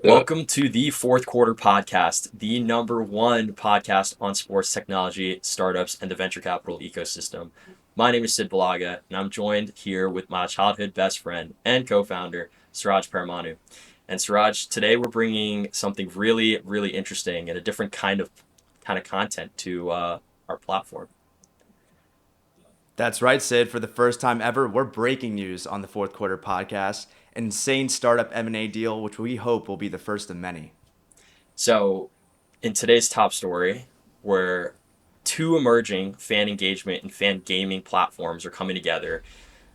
Uh, Welcome to the fourth quarter podcast, the number one podcast on sports technology, startups, and the venture capital ecosystem. My name is Sid Balaga, and I'm joined here with my childhood best friend and co founder, Suraj Paramanu. And Suraj, today we're bringing something really, really interesting and a different kind of content to our platform. That's right, Sid. For the first time ever, we're breaking news on the fourth quarter podcast. An insane startup M&A deal, which we hope will be the first of many. So, in today's top story, where two emerging fan engagement and fan gaming platforms are coming together.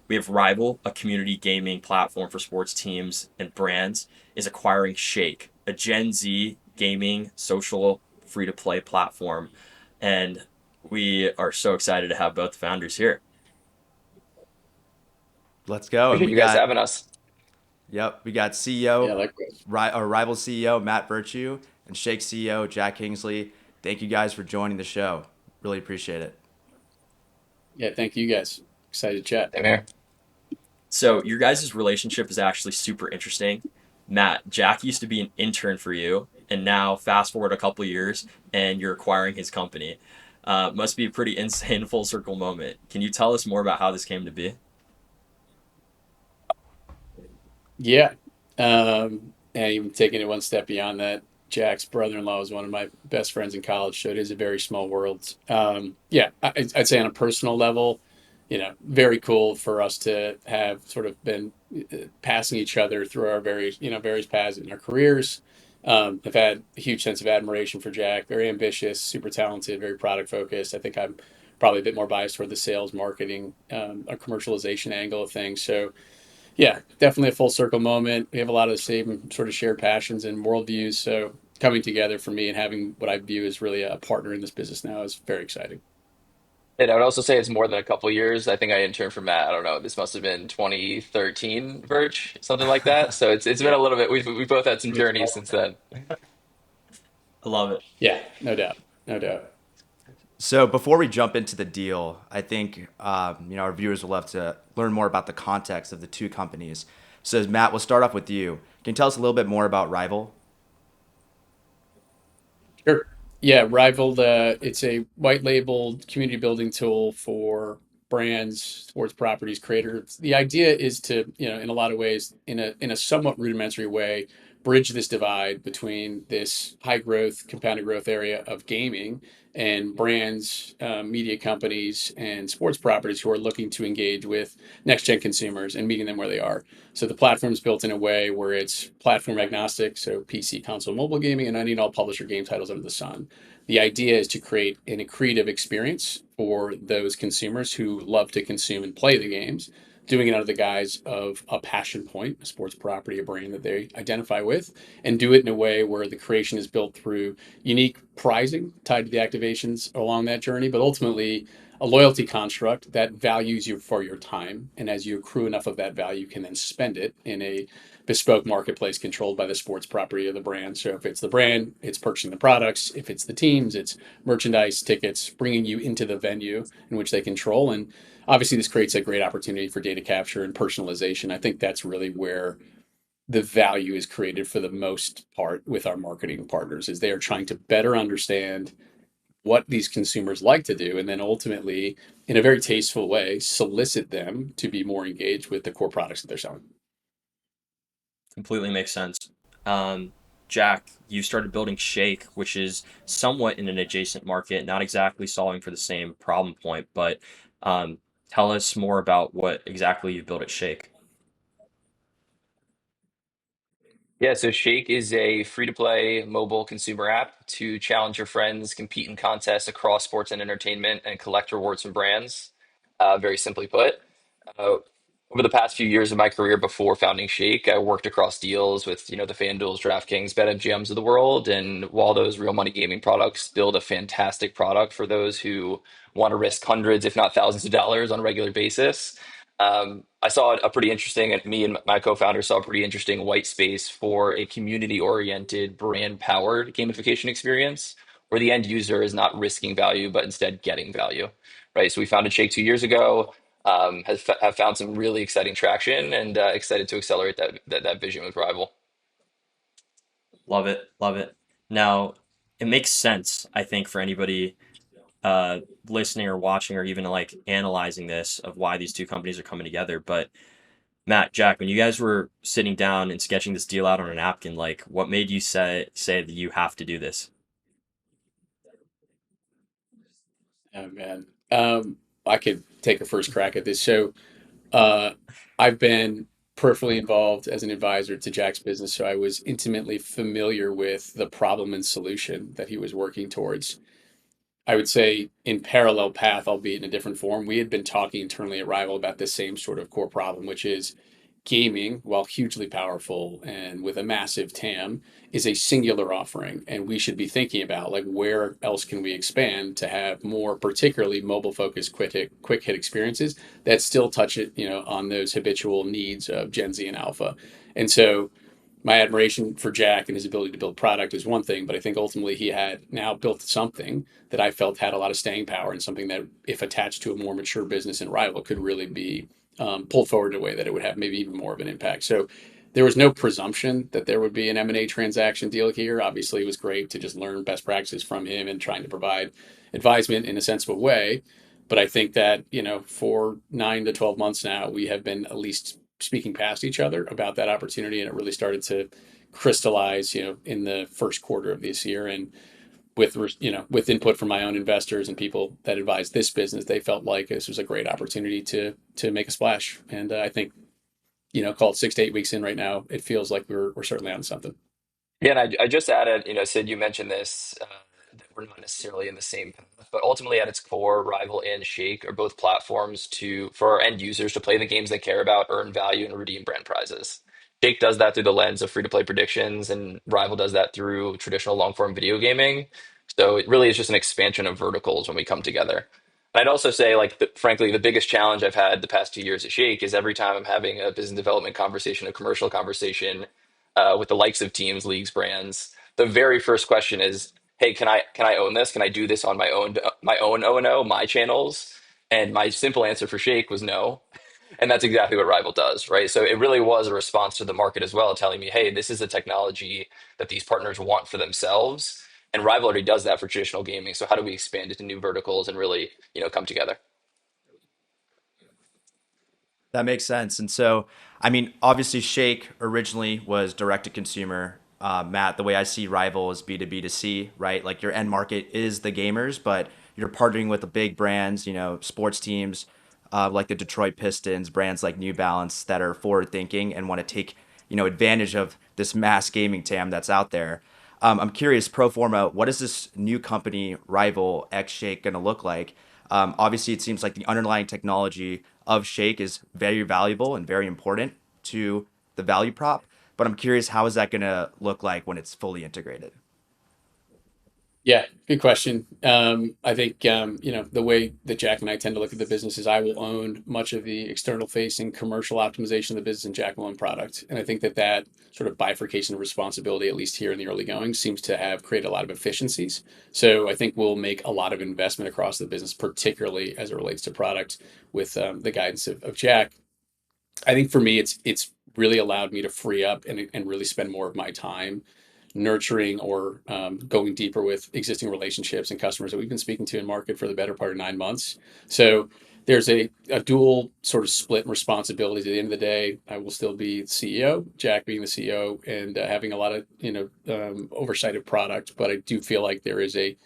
We have Rival, a community gaming platform for sports teams and brands, is acquiring Shake, a Gen Z gaming social free to play platform. And we are so excited to have both founders here. Let's go. And Appreciate we you guys got, having us. we got Yeah, CEO, likewise. our Rival CEO, Matt Virtue, and Shake CEO, Jack Kingsley. Thank you guys for joining the show. Really appreciate it. Yeah, thank you guys. Excited to chat. Same here. So, your guys' relationship is actually super interesting. Matt, Jack used to be an intern for you, and now fast forward a couple years and you're acquiring his company. Must be a pretty insane full circle moment. Can you tell us more about how this came to be? Yeah. And even taking it one step beyond that, Jack's brother-in-law was one of my best friends in college, so it is a very small world. Yeah, I'd say on a personal level, very cool for us to have sort of been passing each other through our various paths in our careers. I've had a huge sense of admiration for Jack, very ambitious, super talented, very product focused. I think I'm probably a bit more biased toward the sales, marketing, or commercialization angle of things. So, yeah, definitely a full circle moment. We have a lot of the same sort of shared passions and worldviews. So coming together for me and having what I view as really a partner in this business now is very exciting. And I would also say it's more than a couple years. I think I interned for Matt. I don't know. This must have been 2013, Verge, something like that. So it's been Yeah, a little bit. We both had some journeys since then. I love it. Yeah, no doubt. No doubt. So before we jump into the deal, I think our viewers will love to learn more about the context of the two companies. So Matt, we'll start off with you. Can you tell us a little bit more about Rival? Sure. Yeah, Rivaled, it's a white labeled community building tool for brands, sports properties, creators. The idea is to, in a lot of ways, in a somewhat rudimentary way, bridge this divide between this high growth, compounded growth area of gaming and brands, media companies, and sports properties who are looking to engage with next gen consumers and meeting them where they are. So the platform is built in a way where it's platform agnostic, so PC, console, mobile gaming, and any and all publisher game titles under the sun. The idea is to create an accretive experience for those consumers who love to consume and play the games, doing it under the guise of a passion point, a sports property, a brand that they identify with, and do it in a way where the creation is built through unique pricing tied to the activations along that journey, but ultimately a loyalty construct that values you for your time. And as you accrue enough of that value, you can then spend it in a bespoke marketplace controlled by the sports property of the brand. So if it's the brand, it's purchasing the products. If it's the teams, it's merchandise, tickets, bringing you into the venue in which they control. And obviously, this creates a great opportunity for data capture and personalization. I think that's really where the value is created for the most part with our marketing partners is they are trying to better understand what these consumers like to do and then ultimately in a very tasteful way solicit them to be more engaged with the core products that they're selling. Completely makes sense. Um, Jack, you started building Shake, which is somewhat in an adjacent market, not exactly solving for the same problem point, but um, tell us more about what exactly you built at Shake. Yeah. So Shake is a free-to-play mobile consumer app to challenge your friends, compete in contests across sports and entertainment, and collect rewards from brands. Very simply put. Uh, Over the past few years of my career before founding Shake, I worked across deals with, the FanDuel's, DraftKings, BetMGMs of the world. And while those real money gaming products build a fantastic product for those who want to risk hundreds, if not thousands of dollars on a regular basis, I saw a pretty interesting, and me and my co-founder saw a pretty interesting white space for a community-oriented, brand-powered gamification experience where the end user is not risking value, but instead getting value, right? So we founded Shake 2 years ago, have found some really exciting traction and excited to accelerate that vision with Rival. Love it. Love it. Now, it makes sense, I think, for anybody listening or watching or even like analyzing this of why these two companies are coming together. But Matt, Jack, when you guys were sitting down and sketching this deal out on a napkin, like what made you say that you have to do this? Oh man, I could take a first crack at this. So uh, I've been peripherally involved as an advisor to Jack's business, so I was intimately familiar with the problem and solution that he was working towards. I would say in parallel path, albeit in a different form, we had been talking internally at Rival about this same sort of core problem, which is gaming, while hugely powerful and with a massive TAM, is a singular offering. And we should be thinking about like where else can we expand to have more particularly mobile focused quick hit experiences that still touch it, on those habitual needs of Gen Z and Alpha. And so my admiration for Jack and his ability to build product is one thing, but I think ultimately he had now built something that I felt had a lot of staying power and something that, if attached to a more mature business and Rival, could really be pulled forward in a way that it would have maybe even more of an impact. So there was no presumption that there would be an M&A transaction deal here. Obviously, it was great to just learn best practices from him and trying to provide advisement in a sensible way. But I think that, for 9 to 12 months now, we have been at least speaking past each other about that opportunity, and it really started to crystallize, in the first quarter of this year. And with input from my own investors and people that advise this business, they felt like this was a great opportunity to make a splash. And I think, call it 6 to 8 weeks in right now, it feels like we're certainly on something. Yeah, and I just added, Sid, you mentioned this, that we're not necessarily in the same path, but ultimately at its core, Rival and Shake are both platforms for our end users to play the games they care about, earn value, and redeem brand prizes. Shake does that through the lens of free-to-play predictions, and Rival does that through traditional long-form video gaming. So it really is just an expansion of verticals when we come together. And I'd also say, like, frankly, the biggest challenge I've had the past 2 years at Shake is every time I'm having a business development conversation, a commercial conversation, with the likes of teams, leagues, brands, the very first question is, "Hey, can I own this? Can I do this on my own O&O, my channels?" And my simple answer for Shake was no. And that's exactly what Rival does, right? So it really was a response to the market as well, telling me, "Hey, this is a technology that these partners want for themselves." And Rival already does that for traditional gaming. So how do we expand it to new verticals and really, come together? That makes sense. And so, I mean, obviously, Shake originally was direct to consumer. Matt, the way I see Rival is B2B to C, right? Like your end market is the gamers, but you're partnering with the big brands, sports teams like the Detroit Pistons, brands like New Balance that are forward thinking and want to take, advantage of this mass gaming TAM that's out there. I'm curious, pro forma, what is this new company, Rival X Shake, going to look like? Obviously, it seems like the underlying technology of Shake is very valuable and very important to the value prop. But I'm curious, how is that going to look like when it's fully integrated? Yeah, good question. I think the way that Jack and I tend to look at the business is I will own much of the external facing commercial optimization of the business, and Jack will own product. And I think that sort of bifurcation of responsibility, at least here in the early going, seems to have created a lot of efficiencies. So I think we'll make a lot of investment across the business, particularly as it relates to product, with the guidance of Jack. I think for me, it's really allowed me to free up and really spend more of my time nurturing or going deeper with existing relationships and customers that we've been speaking to in market for the better part of 9 months. So there's a dual sort of split responsibilities. At the end of the day, I will still be CEO, Jack being the CEO, and having a lot of oversight of product. But I do feel like there is a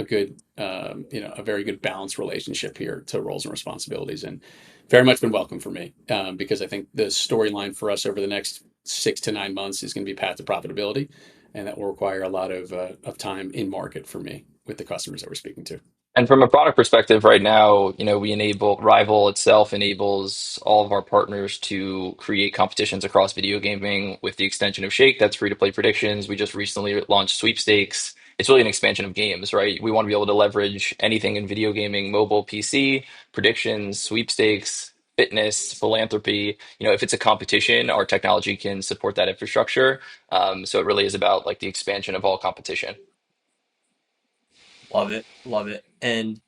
good, a very good balanced relationship here to roles and responsibilities, and very much been welcome for me because I think the storyline for us over the next 6 to 9 months is going to be path to profitability, and that will require a lot of time in market for me with the customers that we're speaking to. And from a product perspective, right now, we enable Rival itself enables all of our partners to create competitions across video gaming with the extension of Shake. That's free to play predictions. We just recently launched sweepstakes. It's really an expansion of games, right? We want to be able to leverage anything in video gaming, mobile, PC, predictions, sweepstakes, fitness, philanthropy. If it's a competition, our technology can support that infrastructure. So it really is about like the expansion of all competition. Love it. Love it. And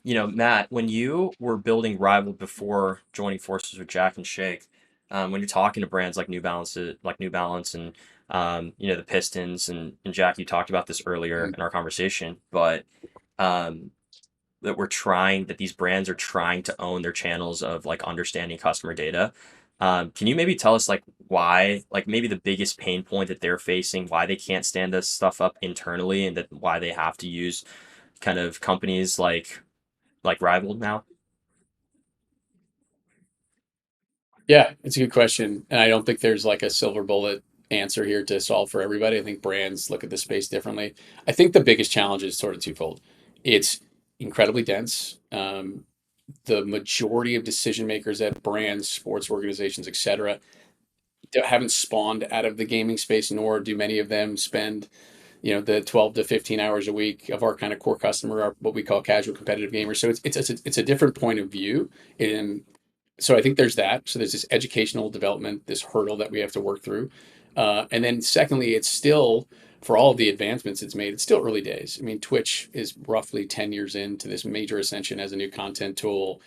Matt, when you were building Rival before joining forces with Jack and Shake, when you're talking to brands like New Balance and The Pistons and Jack, you talked about this earlier Mhm. in our conversation, but um, that these brands are trying to own their channels of like understanding customer data. Can you maybe tell us like why, like maybe the biggest pain point that they're facing, why they can't stand this stuff up internally, and that why they have to use kind of companies like Rival now? Yeah, it's a good question. And I don't think there's like a silver bullet answer here to solve for everybody. I think brands look at the space differently. I think the biggest challenge is sort of twofold. It's incredibly dense. The majority of decision makers at brands, sports organizations, et cetera, haven't spawned out of the gaming space, nor do many of them spend, the 12 to 15 hours a week of our kind of core customer, our, what we call casual competitive gamers. So it's a different point of view. And so I think there's that. So there's this educational development, this hurdle that we have to work through. And then secondly, it's still, for all of the advancements it's made, it's still early days. I mean, Twitch is roughly 10 years into this major ascension as a new content tool.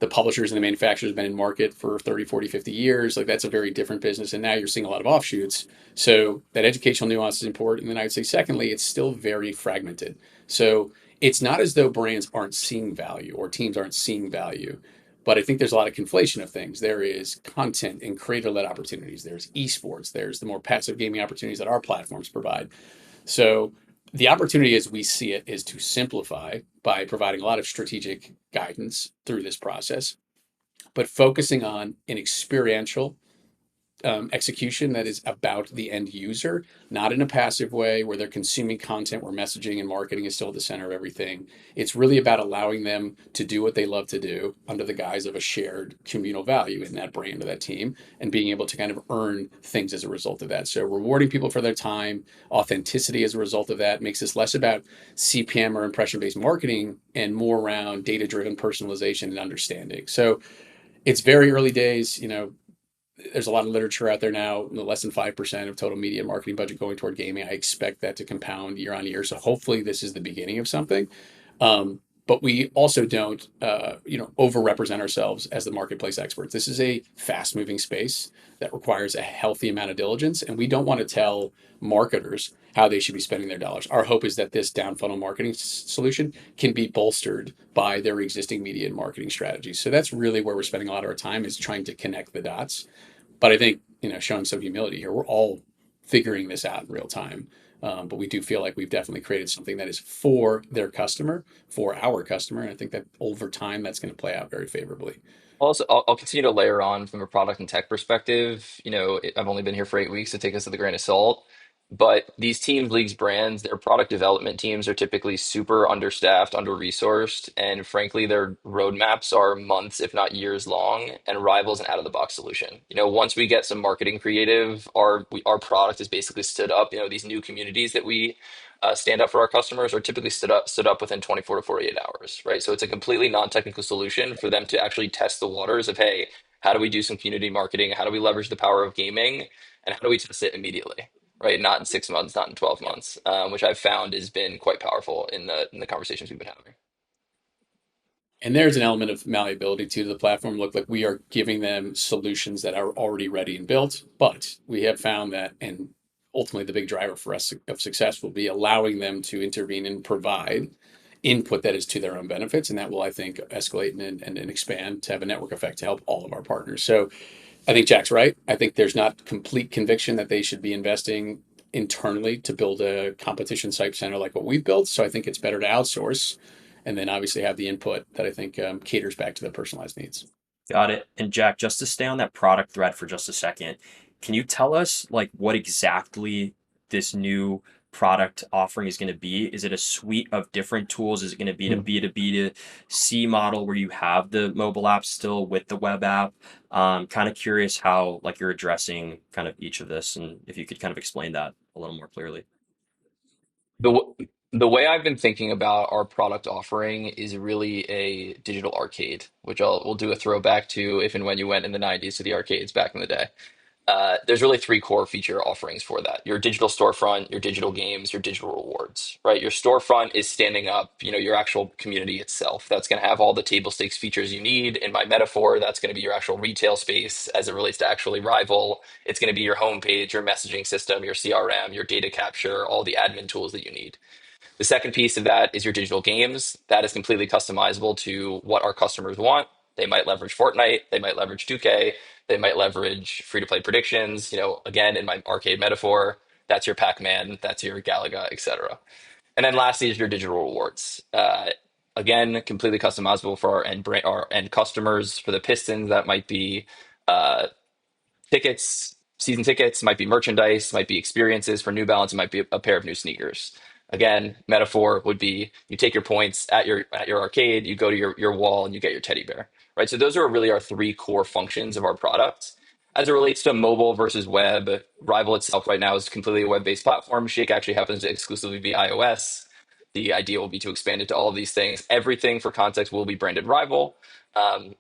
The publishers and the manufacturers have been in market for 30, 40, 50 years. Like that's a very different business. And now you're seeing a lot of offshoots. So that educational nuance is important. And then I'd say, secondly, it's still very fragmented. So it's not as though brands aren't seeing value or teams aren't seeing value. But I think there's a lot of conflation of things. There is content and creator led opportunities. There's esports. There's the more passive gaming opportunities that our platforms provide. So the opportunity as we see it is to simplify by providing a lot of strategic guidance through this process, but focusing on an experiential execution that is about the end user, not in a passive way where they're consuming content where messaging and marketing is still at the center of everything. It's really about allowing them to do what they love to do under the guise of a shared communal value in that brand or that team and being able to kind of earn things as a result of that. So rewarding people for their time, authenticity as a result of that makes this less about CPM or impression based marketing and more around data driven personalization and understanding. So it's very early days. There's a lot of literature out there now, less than 5% of total media marketing budget going toward gaming. I expect that to compound year on year. So hopefully this is the beginning of something. But we also don't, overrepresent ourselves as the marketplace experts. This is a fast moving space that requires a healthy amount of diligence. And we don't want to tell marketers how they should be spending their dollars. Our hope is that this down funnel marketing solution can be bolstered by their existing media and marketing strategies. So that's really where we're spending a lot of our time is trying to connect the dots. But I think, showing some humility here, we're all figuring this out in real time. But we do feel like we've definitely created something that is for their customer, for our customer. And I think that over time, that's going to play out very favorably. Also, I'll continue to layer on from a product and tech perspective. I've only been here for 8 weeks, so take this with a grain of salt. But these teams, leagues, brands, their product development teams are typically super understaffed, under-resourced, and frankly, their roadmaps are months, if not years long, and Rival's an out-of-the-box solution. Once we get some marketing creative, our product is basically stood up. These new communities that we stand up for our customers are typically stood up within 24 to 48 hours, right? So it's a completely non-technical solution for them to actually test the waters of, hey, how do we do some community marketing? How do we leverage the power of gaming? And how do we test it immediately? Right, not in 6 months, not in 12 Yeah. months, which I've found has been quite powerful in the conversations we've been having. And there's an element of malleability to the platform. Look, like we are giving them solutions that are already ready and built, but we have found that, and ultimately the big driver for us of success will be allowing them to intervene and provide input that is to their own benefits. And that will, I think, escalate and expand to have a network effect to help all of our partners. So I think Jack's right. I think there's not complete conviction that they should be investing internally to build a competition type center like what we've built. So I think it's better to outsource and then obviously have the input that I think caters back to their personalized needs. Got it. And Jack, just to stay on that product thread for just a second, can you tell us like what exactly this new product offering is going to be? Is it a suite of different tools? Is it going to be a Hmm. B2B to C model where you have the mobile app still with the web app? Kind of curious how like you're addressing kind of each of this and if you could kind of explain that a little more clearly. The way I've been thinking about our product offering is really a digital arcade, which we'll do a throwback to if and when you went in the 90s to the arcades back in the day. there's really three core feature offerings for that: your digital storefront, your digital games, your digital rewards. Right, your storefront is standing up, your actual community itself. That's going to have all the table stakes features you need. In my metaphor, that's going to be your actual retail space as it relates to actually Rival. It's going to be your homepage, your messaging system, your CRM, your data capture, all the admin tools that you need. The second piece of that is your digital games. That is completely customizable to what our customers want. They might leverage Fortnite, they might leverage 2K, they might leverage free to play predictions. Again, in my arcade metaphor, that's your Pac Man, that's your Galaga, etc. And then lastly is your digital rewards. Again, completely customizable for our end customers. For the Pistons, that might be uh, tickets, season tickets, might be merchandise, might be experiences. For New Balance, it might be a pair of new sneakers. Again, metaphor would be you take your points at your arcade, you go to your wall and you get your teddy bear. Right. So those are really our three core functions of our product. As it relates to mobile versus web, Rival itself right now is completely a web-based platform. Shake actually happens to exclusively be iOS. The idea will be to expand it to all of these things. Everything for context will be branded Rival.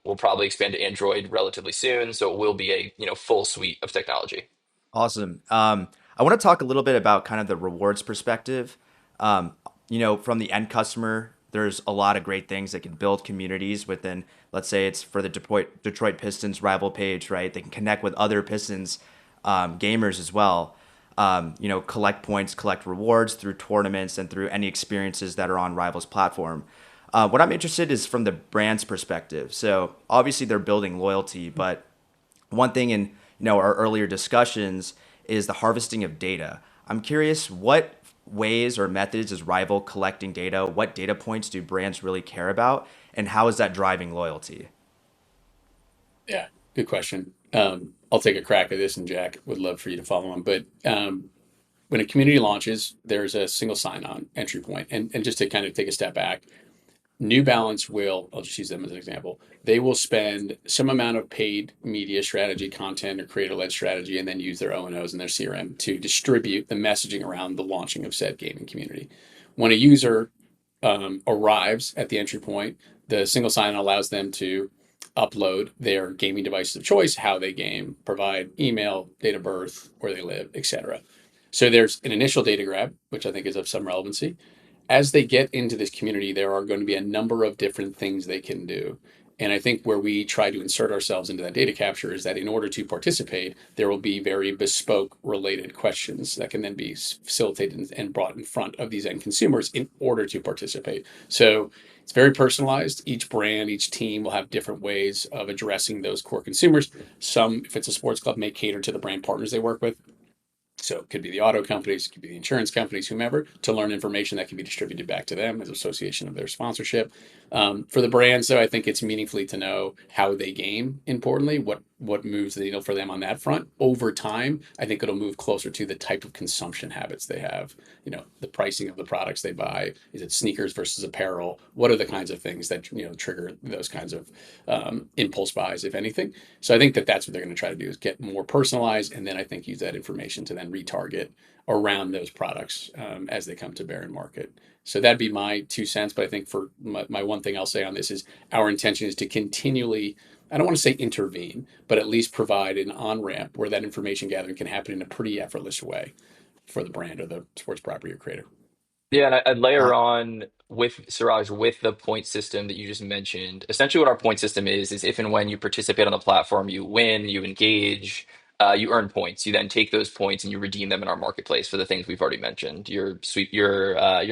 We'll probably expand to Android relatively soon, so it will be a full suite of technology. Awesome. I want to talk a little bit about kind of the rewards perspective. From the end customer, there's a lot of great things that can build communities within, let's say it's for the Detroit Pistons rival page, right? They can connect with other Pistons gamers as well. Collect points, collect rewards through tournaments and through any experiences that are on Rivals platform. What I'm interested is from the brand's perspective. So obviously they're building loyalty, but one thing in our earlier discussions is the harvesting of data. I'm curious what ways or methods is Rival collecting data? What data points do brands really care about? And how is that driving loyalty? Yeah, good question. I'll take a crack at this, and Jack would love for you to follow on. But when a community launches, there's a single sign-on entry point, and just to kind of take a step back, New Balance will, I'll just use them as an example, they will spend some amount of paid media strategy, content, or creator-led strategy, and then use their O&Os and their CRM to distribute the messaging around the launching of said gaming community. When a user arrives at the entry point, the single sign-on allows them to upload their gaming devices of choice, how they game, provide email, date of birth, where they live, etc. So there's an initial data grab, which I think is of some relevancy. As they get into this community, there are going to be a number of different things they can do. And I think where we try to insert ourselves into that data capture is that in order to participate, there will be very bespoke related questions that can then be facilitated and brought in front of these end consumers in order to participate. So it's very personalized. Each brand, each team will have different ways of addressing those core consumers. Some, if it's a sports club, may cater to the brand partners they work with. So it could be the auto companies, it could be the insurance companies, whomever, to learn information that can be distributed back to them as an association of their sponsorship. For the brands, though, I think it's meaningfully to know how they game. Importantly, what moves the needle for them on that front over time. I think it'll move closer to the type of consumption habits they have. The pricing of the products they buy. Is it sneakers versus apparel? What are the kinds of things that trigger those kinds of impulse buys, if anything? So I think that that's what they're going to try to do is get more personalized, and then I think use that information to then retarget around those products as they come to bear in market. So that'd be my 2 cents. But I think for my one thing I'll say on this is our intention is to continually, I don't want to say intervene, but at least provide an on ramp where that information gathering can happen in a pretty effortless way for the brand or the sports property or creator. Yeah, and I'd layer Uh, on with Siraj with the point system that you just mentioned. Essentially, what our point system is if and when you participate on the platform, you win, you engage, you earn points. You then take those points and you redeem them in our marketplace for the things we've already mentioned: your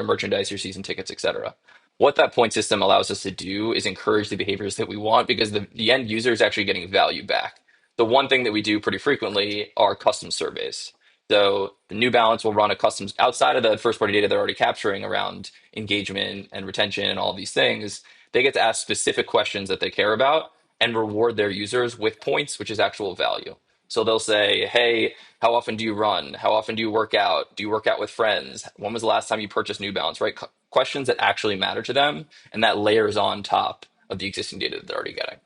merchandise, your season tickets, etc. What that point system allows us to do is encourage the behaviors that we want because the end user is actually getting value back. The one thing that we do pretty frequently are custom surveys. So the New Balance will run a customs outside of the first party data they're already capturing around engagement and retention and all these things. They get to ask specific questions that they care about and reward their users with points, which is actual value. So they'll say, hey, how often do you run? How often do you work out? Do you work out with friends? When was the last time you purchased New Balance, right? Questions that actually matter to them. And that layers on top of the existing data that they're already getting.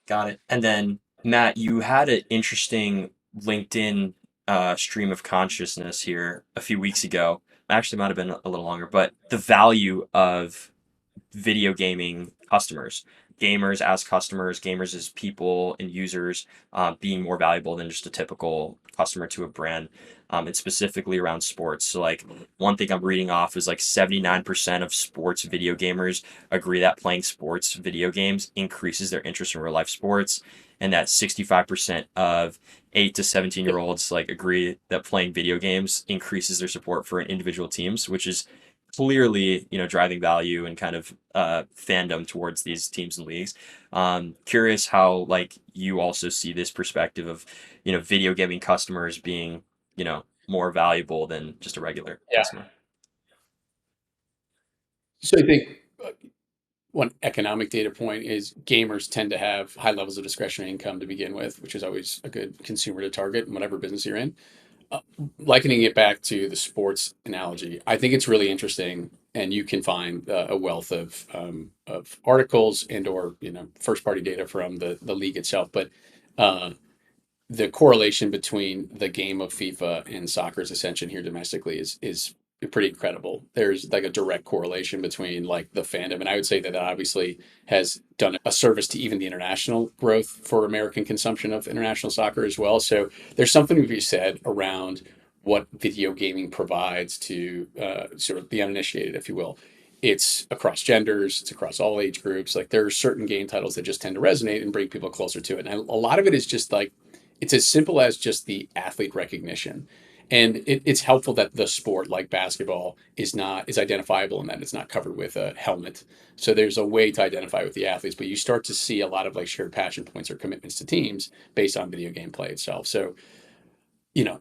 Got it. And then, Matt, you had an interesting LinkedIn stream of consciousness here a few weeks ago. Actually, might have been a little longer, but the value of video gaming customers. gamers as customers, gamers as people and users, being more valuable than just a typical customer to a brand. And specifically around sports. So, like, one thing I'm reading off is like 79% of sports video gamers agree that playing sports video games increases their interest in real life sports, and that 65% of 8 to 17 year olds like agree that playing video games increases their support for individual teams, which is clearly, driving value and kind of fandom towards these teams and leagues. Curious how, like, you also see this perspective of, video gaming customers being, more valuable than just a regular Yeah. customer. So I think one economic data point is gamers tend to have high levels of discretionary income to begin with, which is always a good consumer to target in whatever business you're in. Uh, Likening it back to the sports analogy, I think it's really interesting, and you can find a wealth of articles and or first party data from the league itself. But uh, the correlation between the game of FIFA and soccer's ascension here domestically is pretty incredible. There's like a direct correlation between like the fandom, and I would say that obviously has done a service to even the international growth for American consumption of international soccer as well. So there's something to be said around what video gaming provides to sort of the uninitiated, if you will. It's across genders, it's across all age groups. Like there are certain game titles that just tend to resonate and bring people closer to it. And a lot of it is just like it's as simple as just the athlete recognition. And it's helpful that the sport, like basketball, is identifiable and that it's not covered with a helmet. So there's a way to identify with the athletes, but you start to see a lot of like shared passion points or commitments to teams based on video game play itself. So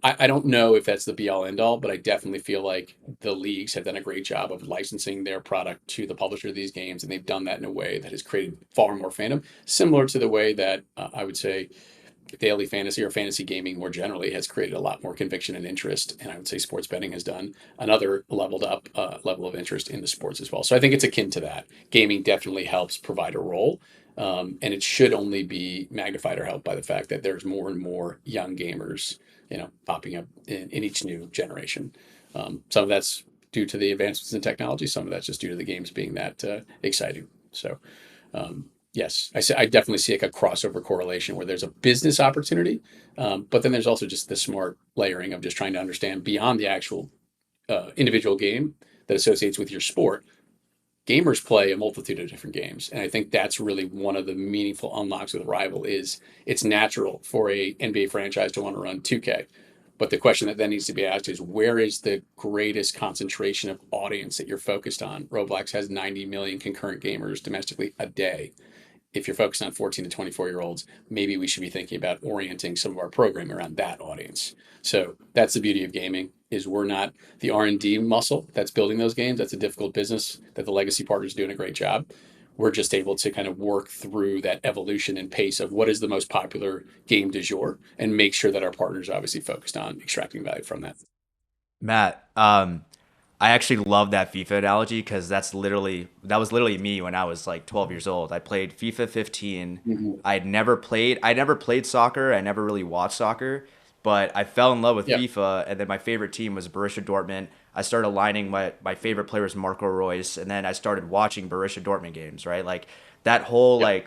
I don't know if that's the be all end all, but I definitely feel like the leagues have done a great job of licensing their product to the publisher of these games, and they've done that in a way that has created far more fandom, similar to the way that I would say daily fantasy or fantasy gaming more generally has created a lot more conviction and interest. And I would say sports betting has done another leveled up level of interest in the sports as well. So I think it's akin to that. Gaming definitely helps provide a role. And it should only be magnified or helped by the fact that there's more and more young gamers, popping up in each new generation. Some of that's due to the advancements in technology. Some of that's just due to the games being that exciting. So, yes, I definitely see like a crossover correlation where there's a business opportunity, but then there's also just the smart layering of just trying to understand beyond the actual individual game that associates with your sport. Gamers play a multitude of different games, and I think that's really one of the meaningful unlocks with Rival is it's natural for a NBA franchise to want to run 2K. But the question that then needs to be asked is where is the greatest concentration of audience that you're focused on? Roblox has 90 million concurrent gamers domestically a day. If you're focused on 14 to 24-year-olds, maybe we should be thinking about orienting some of our programming around that audience. So that's the beauty of gaming is we're not the R&D muscle that's building those games. That's a difficult business that the legacy partners are doing a great job. We're just able to kind of work through that evolution and pace of what is the most popular game du jour and make sure that our partners are obviously focused on extracting value from that. Matt, I actually love that FIFA analogy because that was literally me when I was like 12 years old. I played FIFA 15. Mhm. I never played soccer. I never really watched soccer, but I fell in love with Yeah. FIFA, and then my favorite team was Borussia Dortmund. I started aligning my favorite player was Marco Reus, and then I started watching Borussia Dortmund games, right? Like that whole Yep. like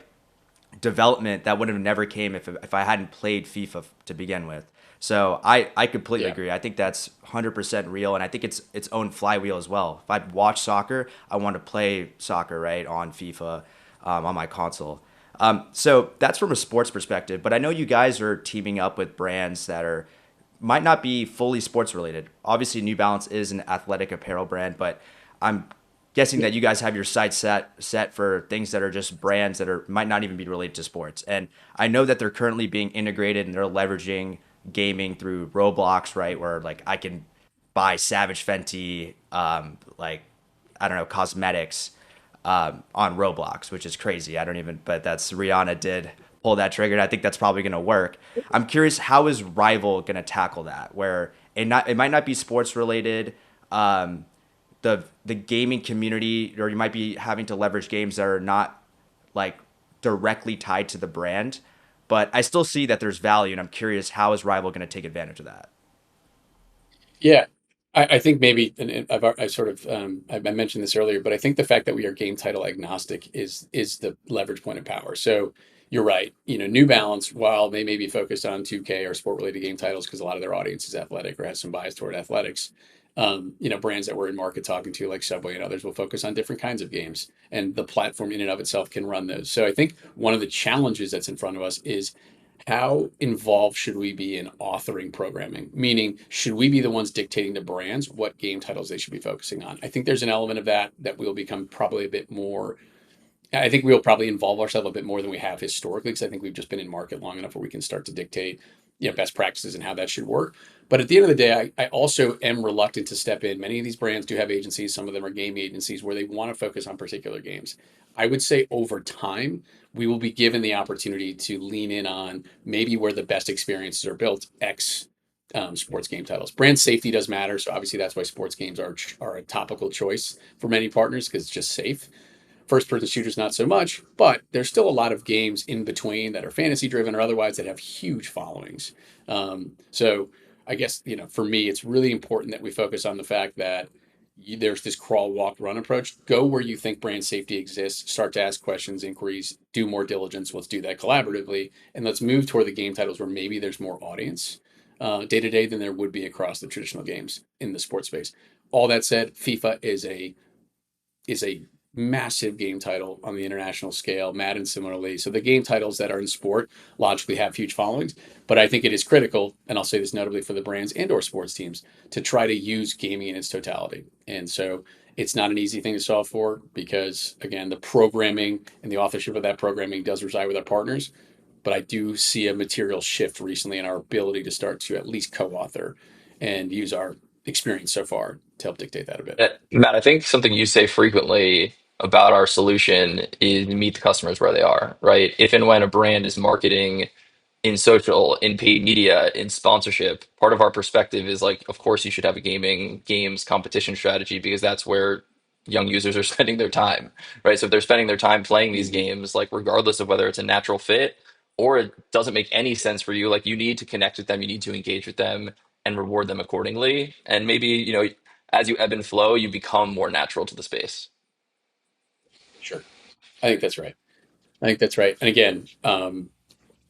development that would have never came if I hadn't played FIFA to begin with. So I completely Yeah. agree. I think that's 100% real, and I think it's its own flywheel as well. If I watch soccer, I want to play soccer right on FIFA on my console. So that's from a sports perspective, but I know you guys are teaming up with brands that are might not be fully sports related. Obviously, New Balance is an athletic apparel brand, but I'm guessing that you guys have your sights set for things that are just brands that are might not even be related to sports. And I know that they're currently being integrated and they're leveraging gaming through Roblox, right? Where like I can buy Savage Fenty, like I don't know, cosmetics on Roblox, which is crazy. I don't even, but that's Rihanna did pull that trigger, and I think that's probably going to work. I'm curious, how is Rival going to tackle that? Where it might not be sports related. The gaming community, or you might be having to leverage games that are not like directly tied to the brand, but I still see that there's value, and I'm curious how is Rival going to take advantage of that? Yeah. I think maybe, and I sort of I mentioned this earlier, but I think the fact that we are game title agnostic is the leverage point of power. So you're right. New Balance, while they may be focused on 2K or sport related game titles because a lot of their audience is athletic or has some bias toward athletics, brands that we're in market talking to like Subway and others will focus on different kinds of games, and the platform in and of itself can run those. So I think one of the challenges that's in front of us is how involved should we be in authoring programming? Meaning, should we be the ones dictating to brands what game titles they should be focusing on? I think there's an element of that will become probably a bit more. I think we'll probably involve ourselves a bit more than we have historically, because I think we've just been in market long enough where we can start to dictate, best practices and how that should work. But at the end of the day, I also am reluctant to step in. Many of these brands do have agencies. Some of them are game agencies where they want to focus on particular games. I would say over time, we will be given the opportunity to lean in on maybe where the best experiences are built, X sports game titles. Brand safety does matter. So obviously that's why sports games are a topical choice for many partners because it's just safe. First person shooters, not so much, but there's still a lot of games in between that are fantasy driven or otherwise that have huge followings. So I guess, for me, it's really important that we focus on the fact that there's this crawl, walk, run approach. Go where you think brand safety exists, start to ask questions, inquiries, do more diligence. Let's do that collaboratively. And let's move toward the game titles where maybe there's more audience day to day than there would be across the traditional games in the sports space. All that said, FIFA is a massive game title on the international scale, Madden similarly. So the game titles that are in sport logically have huge followings, but I think it is critical, and I'll say this notably for the brands and or sports teams, to try to use gaming in its totality. And so it's not an easy thing to solve for because again, the programming and the authorship of that programming does reside with our partners. But I do see a material shift recently in our ability to start to at least co-author and use our experience so far to help dictate that a bit. Matt, I think something you say frequently about our solution is meet the customers where they are, right? If and when a brand is marketing in social, in paid media, in sponsorship, part of our perspective is like, of course, you should have a gaming games competition strategy because that's where young users are spending their time, right? So if they're spending their time playing these games, like regardless of whether it's a natural fit or it doesn't make any sense for you, like you need to connect with them, you need to engage with them and reward them accordingly. And maybe, as you ebb and flow, you become more natural to the space. Sure. I think that's right. I think that's right. And again,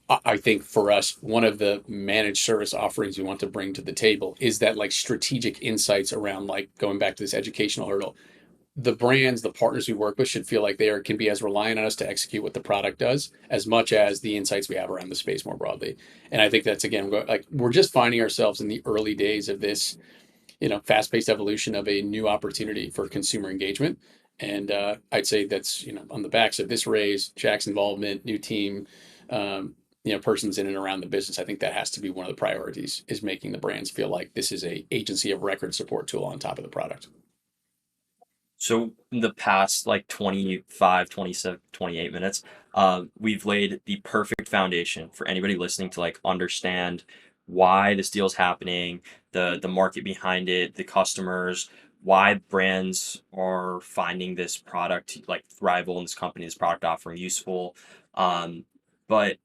I think for us, one of the managed service offerings we want to bring to the table is that like strategic insights around like going back to this educational hurdle. The brands, the partners we work with should feel like can be as reliant on us to execute what the product does as much as the insights we have around the space more broadly. And I think that's again, like we're just finding ourselves in the early days of this fast-paced evolution of a new opportunity for consumer engagement. And I'd say that's on the backs of this raise, Jack's involvement, new team, persons in and around the business. I think that has to be one of the priorities is making the brands feel like this is a agency of record support tool on top of the product. So in the past like 25, 27, 28 minutes, we've laid the perfect foundation for anybody listening to like understand why this deal is happening, the market behind it, the customers, why brands are finding this product like Thrival and this company, this product offering useful. But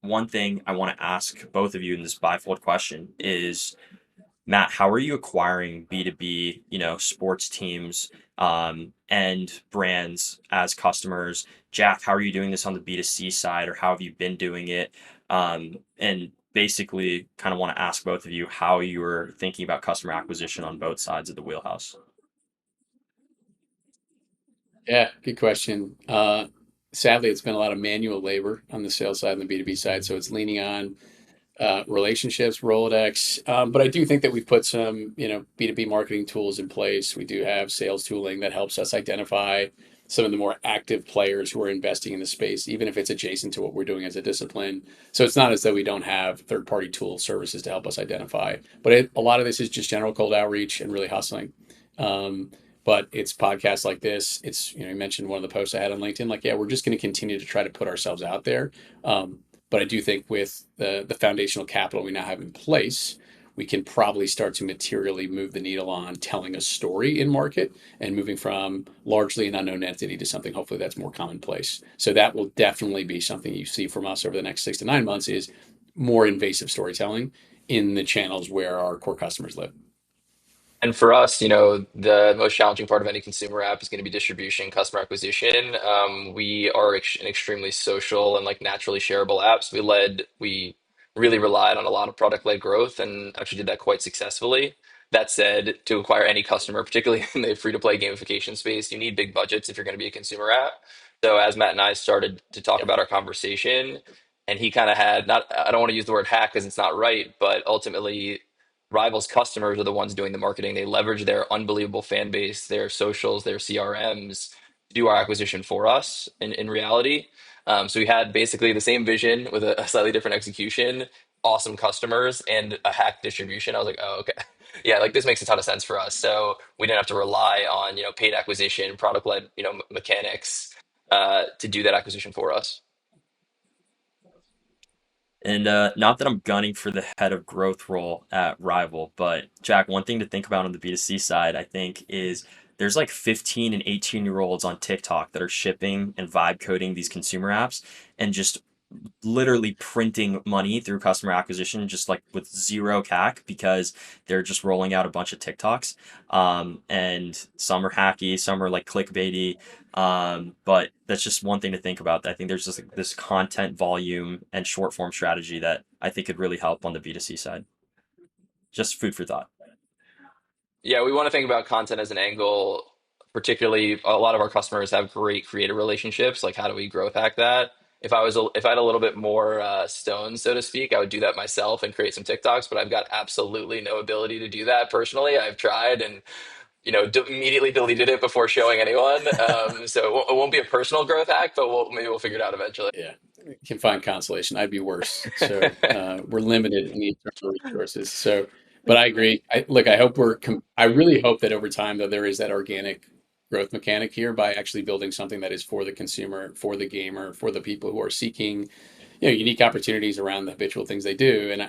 one thing I want to ask both of you in this bifold question is Matt, how are you acquiring B2B, sports teams and brands as customers? Jack, how are you doing this on the B2C side or how have you been doing it? And basically kind of want to ask both of you how you're thinking about customer acquisition on both sides of the wheelhouse. Yeah, good question. Sadly, it's been a lot of manual labor on the sales side and the B2B side. So it's leaning on relationships, Rolodex. But I do think that we've put some, B2B marketing tools in place. We do have sales tooling that helps us identify some of the more active players who are investing in the space, even if it's adjacent to what we're doing as a discipline. So it's not as though we don't have third-party tool services to help us identify. But a lot of this is just general cold outreach and really hustling. But it's podcasts like this. It's, you mentioned one of the posts I had on LinkedIn, like, yeah, we're just going to continue to try to put ourselves out there. But I do think with the foundational capital we now have in place, we can probably start to materially move the needle on telling a story in market and moving from largely an unknown entity to something hopefully that's more commonplace. So that will definitely be something you see from us over the next 6 to 9 months is more invasive storytelling in the channels where our core customers live. And for us, the most challenging part of any consumer app is going to be distribution, customer acquisition. We are an extremely social and like naturally shareable apps. We really relied on a lot of product-led growth and actually did that quite successfully. That said, to acquire any customer, particularly in the free-to-play gamification space, you need big budgets if you're going to be a consumer app. So as Matt and I started to talk Yep. about our conversation, and he kind of had not, I don't want to use the word hack because it's not right, but ultimately Rival's customers are the ones doing the marketing. They leverage their unbelievable fan base, their socials, their CRMs to do our acquisition for us in reality. So we had basically the same vision with a slightly different execution, awesome customers, and a hack distribution. I was like, oh, okay. Yeah, like this makes a ton of sense for us. So we didn't have to rely on, paid acquisition, product led, mechanics to do that acquisition for us. And not that I'm gunning for the head of growth role at Rival, but Jack, one thing to think about on the B2C side, I think, is there's like 15 and 18-year-olds on TikTok that are shipping and vibe coding these consumer apps and just literally printing money through customer acquisition just like with zero CAC because they're just rolling out a bunch of TikToks. And some are hacky, some are like clickbaity. But that's just one thing to think about. I think there's just like this content volume and short form strategy that I think could really help on the B2C side. Just food for thought. Yeah, we want to think about content as an angle. Particularly, a lot of our customers have great creator relationships. Like, how do we growth hack that? If I had a little bit more stones, so to speak, I would do that myself and create some TikToks. But I've got absolutely no ability to do that personally. I've tried and immediately deleted it before showing anyone. So it won't be a personal growth hack, but maybe we'll figure it out eventually. Yeah, can find consolation. I'd be worse. So we're limited in the internal resources. So, but I agree. Look, I hope I really hope that over time, though, there is that organic growth mechanic here by actually building something that is for the consumer, for the gamer, for the people who are seeking, unique opportunities around the habitual things they do. And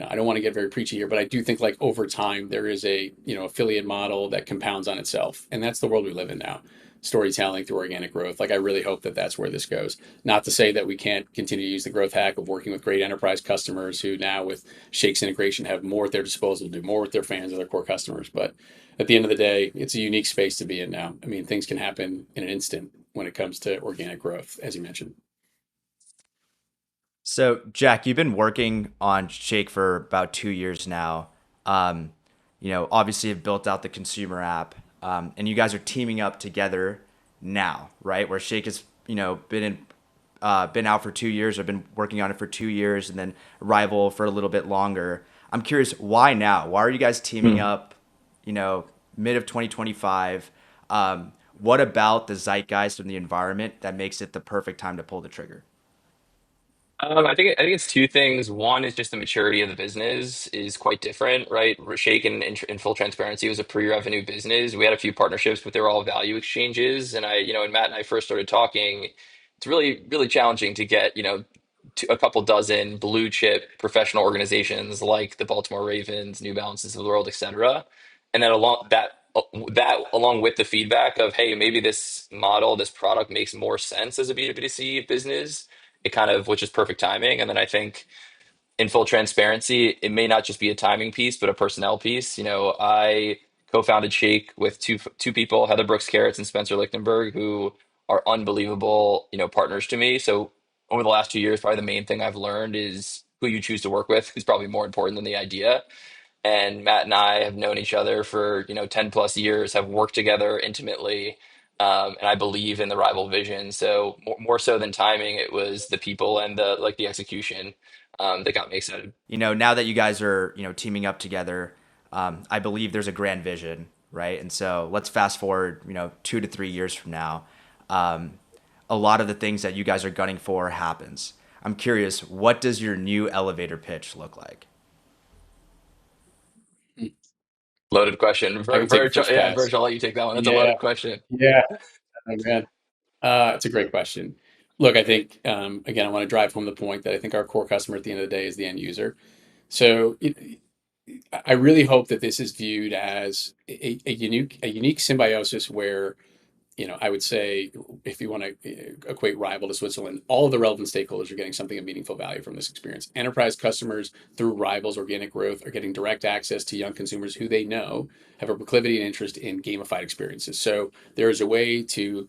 I don't want to get very preachy here, but I do think like over time there is a affiliate model that compounds on itself, and that's the world we live in now. Storytelling through organic growth. Like I really hope that that's where this goes. Not to say that we can't continue to use the growth hack of working with great enterprise customers who now with Shake's integration have more at their disposal to do more with their fans and their core customers. But at the end of the day, it's a unique space to be in now. I mean, things can happen in an instant when it comes to organic growth, as you mentioned. So, Jack, you've been working on Shake for about 2 years now. Um, obviously, have built out the consumer app, and you guys are teaming up together now, right? Where Shake has, been out for 2 years, or been working on it for 2 years, and then Rival for a little bit longer. I'm curious, why now? Why are you guys teaming Hmm. up? Mid of 2025. What about the zeitgeist and the environment that makes it the perfect time to pull the trigger? I think it's two things. One is just the maturity of the business is quite different, right? Shake in full transparency was a pre-revenue business. We had a few partnerships, but they were all value exchanges. And when Matt and I first started talking, it's really really challenging to get a couple dozen blue chip professional organizations like the Baltimore Ravens, New Balances of the world, etc. And then along with the feedback of, hey, maybe this model, this product makes more sense as a B2B2C business, which is perfect timing. And then I think in full transparency, it may not just be a timing piece, but a personnel piece. I co-founded Shake with two people, Heather Brooks Carrots and Spencer Lichtenberg, who are unbelievable, partners to me. So over the last 2 years, probably the main thing I've learned is who you choose to work with is probably more important than the idea. And Matt and I have known each other for 10 plus years, have worked together intimately, and I believe in the rival vision. So more so than timing, it was the people and the execution that got me excited. Now that you guys are, teaming up together, I believe there's a grand vision, right? And so let's fast forward, 2 to 3 years from now. Um, a lot of the things that you guys are gunning for happens. I'm curious, what does your new elevator pitch look like? Loaded question. I can take a first Yeah, pass. Virgil, I'll let you take that one. That's a Yeah, loaded question. yeah. Oh, man. It's a great question. Look, I think again, I want to drive home the point that I think our core customer at the end of the day is the end user. So I really hope that this is viewed as a unique symbiosis where I would say if you want to equate Rival to Switzerland, all of the relevant stakeholders are getting something of meaningful value from this experience. Enterprise customers through Rival's organic growth are getting direct access to young consumers who they know have a proclivity and interest in gamified experiences. So there is a way to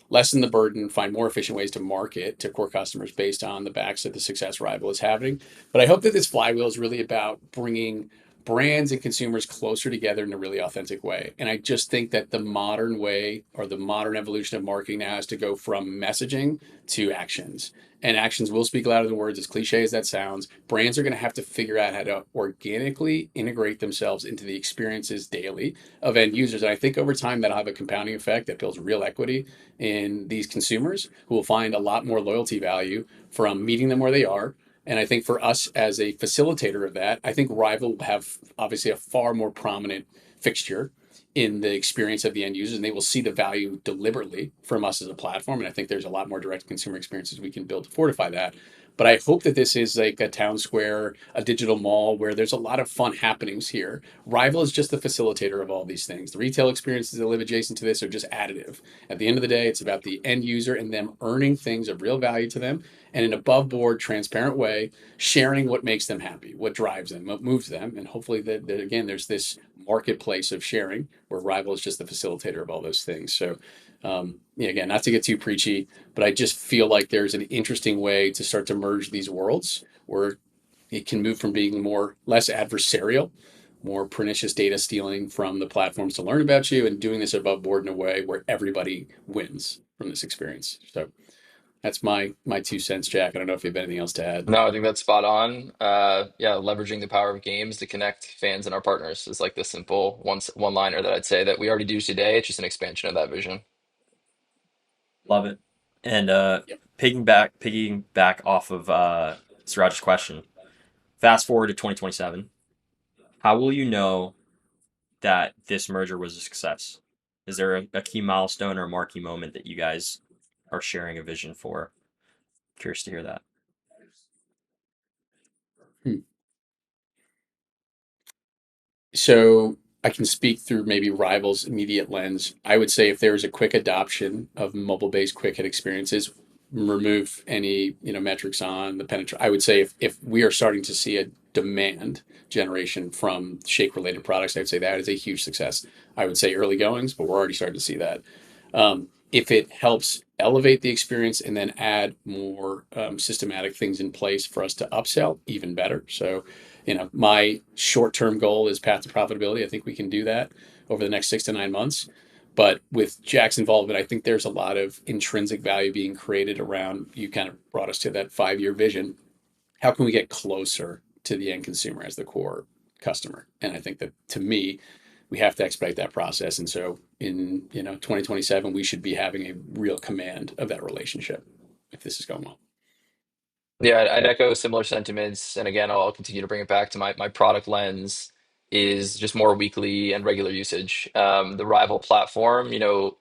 lessen the burden, find more efficient ways to market to core customers based on the backs of the success Rival is having. But I hope that this flywheel is really about bringing brands and consumers closer together in a really authentic way. And I just think that the modern way or the modern evolution of marketing now has to go from messaging to actions. And actions will speak louder than words, as cliche as that sounds. Brands are going to have to figure out how to organically integrate themselves into the experiences daily of end users. And I think over time that'll have a compounding effect that builds real equity in these consumers who will find a lot more loyalty value from meeting them where they are. And I think for us as a facilitator of that, I think Rival will have obviously a far more prominent fixture in the experience of the end users, and they will see the value deliberately from us as a platform. And I think there's a lot more direct consumer experiences we can build to fortify that. But I hope that this is like a town square, a digital mall where there's a lot of fun happenings here. Rival is just the facilitator of all these things. The retail experiences that live adjacent to this are just additive. At the end of the day, it's about the end user and them earning things of real value to them in an above board, transparent way, sharing what makes them happy, what drives them, what moves them. And hopefully, that again, there's this marketplace of sharing where Rival is just the facilitator of all those things. So, yeah, again, not to get too preachy, but I just feel like there's an interesting way to start to merge these worlds where it can move from being more less adversarial, more pernicious data stealing from the platforms to learn about you, and doing this above board in a way where everybody wins from this experience. So that's my 2 cents, Jack. I don't know if you have anything else to add. No, I think that's spot on. Yeah, leveraging the power of games to connect fans and our partners is like the simple one liner that I'd say that we already do today. It's just an expansion of that vision. Love it. And Yep. piggyback off of Suraj's question. Fast forward to 2027. How will you know that this merger was a success? Is there a key milestone or a marquee moment that you guys are sharing a vision for? Curious to hear that. Hmm. So I can speak through maybe Rival's immediate lens. I would say if there is a quick adoption of mobile-based quick hit experiences, remove any metrics on the penetration. I would say if we are starting to see a demand generation from shake-related products, I would say that is a huge success. I would say early goings, but we're already starting to see that. If it helps elevate the experience and then add more systematic things in place for us to upsell, even better. So, my short term goal is path to profitability. I think we can do that over the next 6 to 9 months. But with Jack's involvement, I think there's a lot of intrinsic value being created around. You kind of brought us to that 5 year vision. How can we get closer to the end consumer as the core customer? And I think that to me, we have to expedite that process. And so in 2027, we should be having a real command of that relationship if this is going well. Yeah, I'd echo similar sentiments. And again, I'll continue to bring it back to my product lens is just more weekly and regular usage. The Rival platform,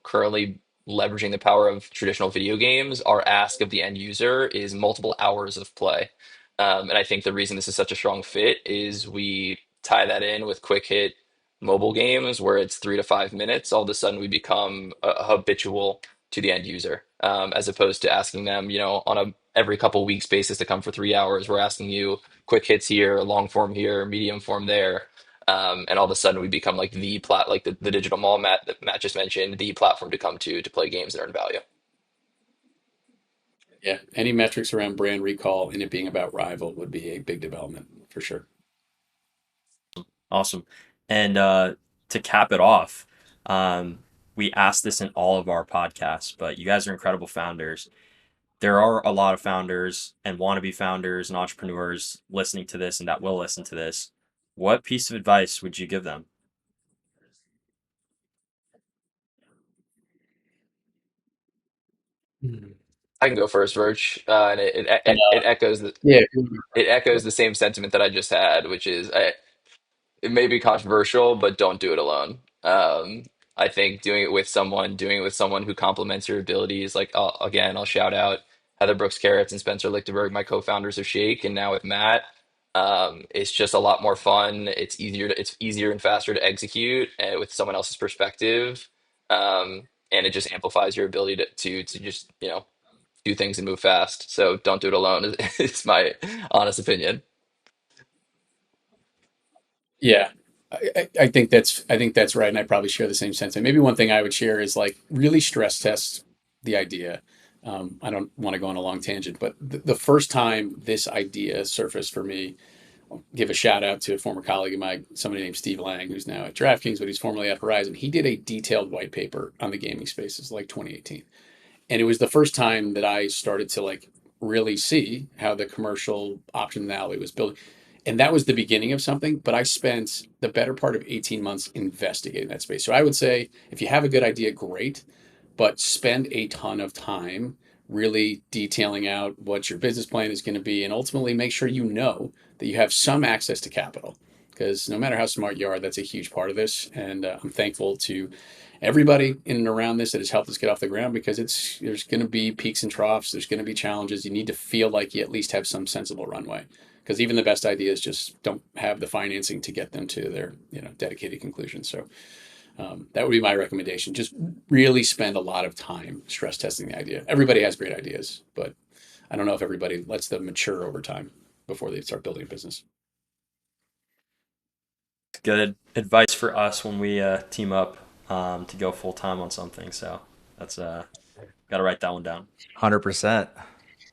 currently leveraging the power of traditional video games, our ask of the end user is multiple hours of play. And I think the reason this is such a strong fit is we tie that in with quick hit mobile games where it's 3 to 5 minutes. All of a sudden, we become habitual to the end user, as opposed to asking them, on a every couple weeks basis to come for 3 hours. We're asking you quick hits here, long form here, medium form there. And all of a sudden we become like like the digital mall that Matt just mentioned, the platform to come to play games and earn value. Yeah. Any metrics around brand recall and it being about Rival would be a big development for sure. Awesome. And to cap it off, we ask this in all of our podcasts, but you guys are incredible founders. There are a lot of founders and wannabe founders and entrepreneurs listening to this and that will listen to this. What piece of advice would you give them? Hmm. I can go first, Roach, and Uh, yeah. it echoes the same sentiment that I just had, which is it may be controversial, but don't do it alone. I think doing it with someone who complements your abilities. Like again, I'll shout out Heather Brooks Carrots and Spencer Lichtenberg, my co-founders of Shake, and now with Matt. It's just a lot more fun. It's easier and faster to execute with someone else's perspective. and it just amplifies your ability to just, do things and move fast. So don't do it alone is my honest opinion. Yeah, I think that's right, and I probably share the same sentiment. Maybe one thing I would share is like really stress test the idea. I don't want to go on a long tangent, but the first time this idea surfaced for me, I'll give a shout out to a former colleague of mine, somebody named Steve Lang, who's now at DraftKings, but he's formerly at Horizon. He did a detailed white paper on the gaming spaces like 2018. And it was the first time that I started to like really see how the commercial optionality was building. And that was the beginning of something, but I spent the better part of 18 months investigating that space. So I would say if you have a good idea, great, but spend a ton of time really detailing out what your business plan is going to be and ultimately make sure you know that you have some access to capital. Because no matter how smart you are, that's a huge part of this. And I'm thankful to everybody in and around this that has helped us get off the ground because there's going to be peaks and troughs. There's going to be challenges. You need to feel like you at least have some sensible runway because even the best ideas just don't have the financing to get them to their dedicated conclusion. So that would be my recommendation. Just really spend a lot of time stress testing the idea. Everybody has great ideas, but I don't know if everybody lets them mature over time before they start building a business. Good advice for us when we team up to go full time on something. So that's got to write that one down. 100%.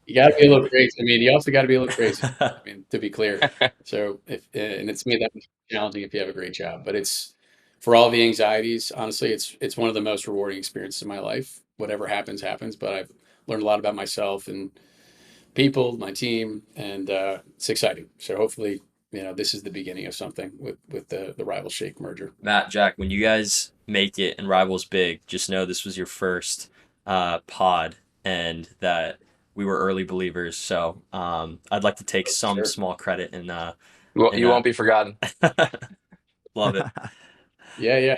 You got to be a little crazy. I mean, you also got to be a little crazy. I mean, to be clear. So if and it's made that much more challenging if you have a great job, but it's for all the anxieties. Honestly, it's one of the most rewarding experiences in my life. Whatever happens, happens. But I've learned a lot about myself and people, my team, and it's exciting. So hopefully, this is the beginning of something with the Rival Shake merger. Matt, Jack, when you guys make it and Rivals big, just know this was your first pod and that we were early believers. So I'd like to take some Sure. small credit Well, in you won't be forgotten. love it. Yeah, yeah.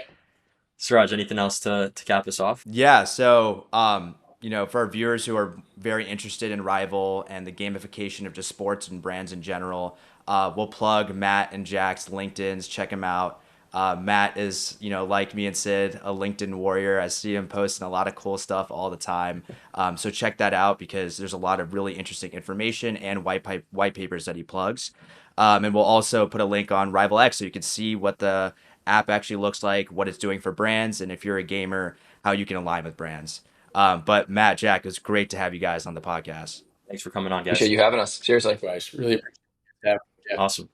Suraj, anything else to cap us off? Yeah, so for our viewers who are very interested in Rival and the gamification of just sports and brands in general, we'll plug Matt and Jack's LinkedIn's. Check them out. Matt is, like me and Sid, a LinkedIn warrior. I see him posting a lot of cool stuff all the time. So check that out because there's a lot of really interesting information and white papers that he plugs. And we'll also put a link on Rival X so you can see what the app actually looks like, what it's doing for brands, and if you're a gamer, how you can align with brands. But Matt, Jack, it was great to have you guys on the podcast. Thanks for coming on, Appreciate guys. you having us. Seriously. Likewise. Really appreciate that. Yeah. Awesome.